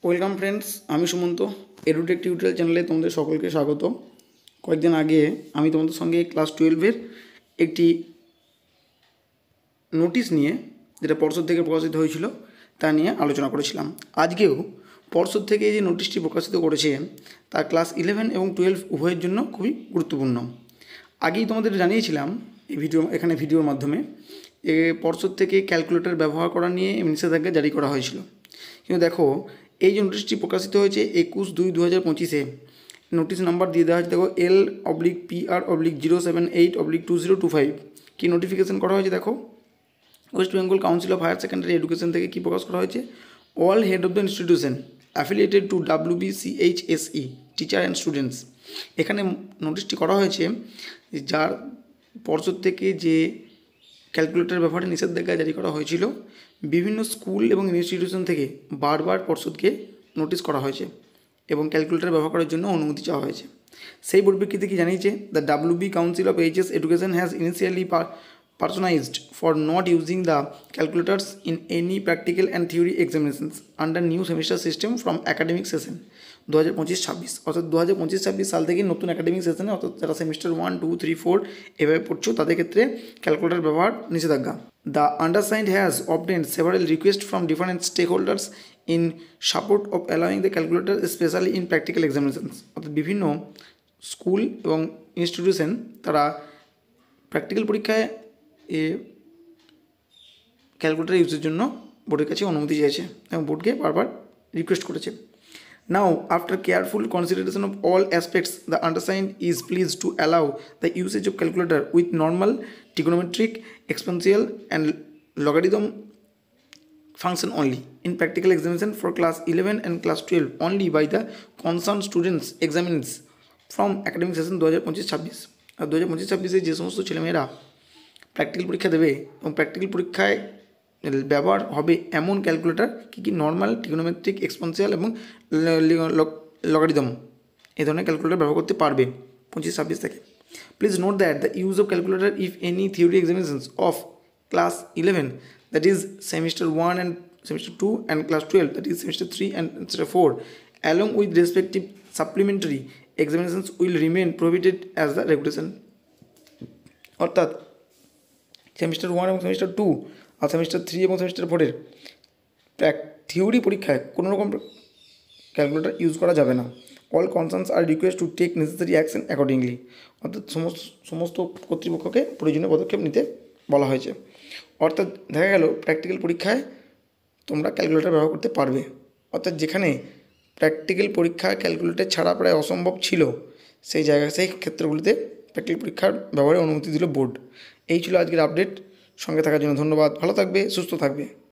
Welcome friends, আমি Sumanta. Edtech tutorial চ্যানেলে তোমাদের সকলকে স্বাগত। কয়েকদিন আগে আমি তোমাদের সঙ্গে ক্লাস 12-এর একটি নোটিশ নিয়ে, যেটা পর্ষদ থেকে প্রকাশিত হয়েছিল, তা নিয়ে আলোচনা করেছিলাম। আজকেও পর্ষদ থেকে যে নোটিশটি প্রকাশিত করেছে তা ক্লাস 11 এবং 12 উভয়ের জন্য খুবই গুরুত্বপূর্ণ। আগেই তোমাদের জানিয়েছিলাম এখানে ভিডিওর মাধ্যমে পর্ষদ থেকে ক্যালকুলেটর ব্যবহার করা নিয়ে নিষেধাজ্ঞা জারি করা হয়েছিল। কিন্তু দেখো, এই যে নোটিশটি প্রকাশিত হয়েছে 21/2/2025-এ, নোটিশ নাম্বার দিয়ে দেওয়া হয়েছে, দেখো L/PR/078/2025। কি নোটিফিকেশন করা হয়েছে দেখো, west Bengal council of higher secondary education থেকে কী প্রকাশ করা হয়েছে, all head of the institution affiliated to WBCHSE teacher and students. এখানে নোটিশটি করা হয়েছে যার পর্ষদ থেকে যে ক্যালকুলেটর ব্যাপারে নিষেধাজ্ঞা জারি করা হয়েছিল, বিভিন্ন স্কুল এবং ইনস্টিটিউশন থেকে বারবার পর্ষদকে নোটিশ করা হয়েছে এবং ক্যালকুলেটর ব্যবহার করার জন্য অনুমতি চাওয়া হয়েছে। সেই পরিপ্রেক্ষিতে কি জানিয়েছে, the WB council of HS education has initially personalized for not using the calculators in any practical and theory examinations under new semester system from academic session 2025-26। অর্থাৎ 2025-26 সাল থেকে নতুন একাডেমিক সেশনে, অর্থাৎ যারা সেমিস্টার 1, 2, 3, 4 এভাবে পড়ছো তাদের ক্ষেত্রে ক্যালকুলেটর ব্যবহার নিষেধাজ্ঞা। The undersigned has obtained several requests from different stakeholders in support of allowing the calculator especially in practical examinations। অর্থাৎ বিভিন্ন স্কুল এবং ইনস্টিটিউশন তারা প্র্যাকটিক্যাল পরীক্ষায় ক্যালকুলেটর ইউজের জন্য বোর্ডের কাছে অনুমতি চেয়েছে এবং বোর্ডকে বারবার রিকোয়েস্ট করেছে। Now after careful consideration of all aspects, the undersigned is please to allow the usage of calculator with normal trigonometric, exponential and logarithm function only in practical examination for class 11 and class 12 only by the concerned students examined from academic session 2025-26। আর 2025-26-এ যে সমস্ত ছেলেমেয়েরা practical পরীক্ষা দেবে এবং practical পরীক্ষায় ব্যবহার হবে এমন ক্যালকুলেটর কী নর্মাল, ট্রিগোনোমেট্রিক, এক্সপোনেনশিয়াল এবং লগারিদম এই ধরনের ক্যালকুলেটর ব্যবহার করতে পারবে 25-26 থেকে। Please note that the use of calculator if any theory examinations of class 11 that is semester 1 and semester 2 and class 12 that is semester 3 and semester 4 along with respective supplementary examinations will remain prohibited as the regulation। অর্থাৎ semester 1 এবং semester 2 আর semester 3 এবং semester 4-এর theory পরীক্ষায় কোনো রকম calculator use করা যাবে না। All concerns are request to take necessary action accordingly. অর্থাৎ সমস্ত কর্তৃপক্ষকে প্রয়োজনীয় পদক্ষেপ নিতে বলা হয়েছে। অর্থাৎ দেখা গেল প্র্যাকটিক্যাল পরীক্ষায় তোমরা ক্যালকুলেটর ব্যবহার করতে পারবে। অর্থাৎ যেখানে প্র্যাকটিক্যাল পরীক্ষা ক্যালকুলেটর ছাড়া প্রায় অসম্ভব ছিল, সেই ক্ষেত্রগুলিতে প্র্যাকটিক্যাল পরীক্ষার ব্যবহারে অনুমতি দিল বোর্ড। এই ছিল আজকের আপডেট। সঙ্গে থাকার জন্য ধন্যবাদ। ভালো থাকবে, সুস্থ থাকবে।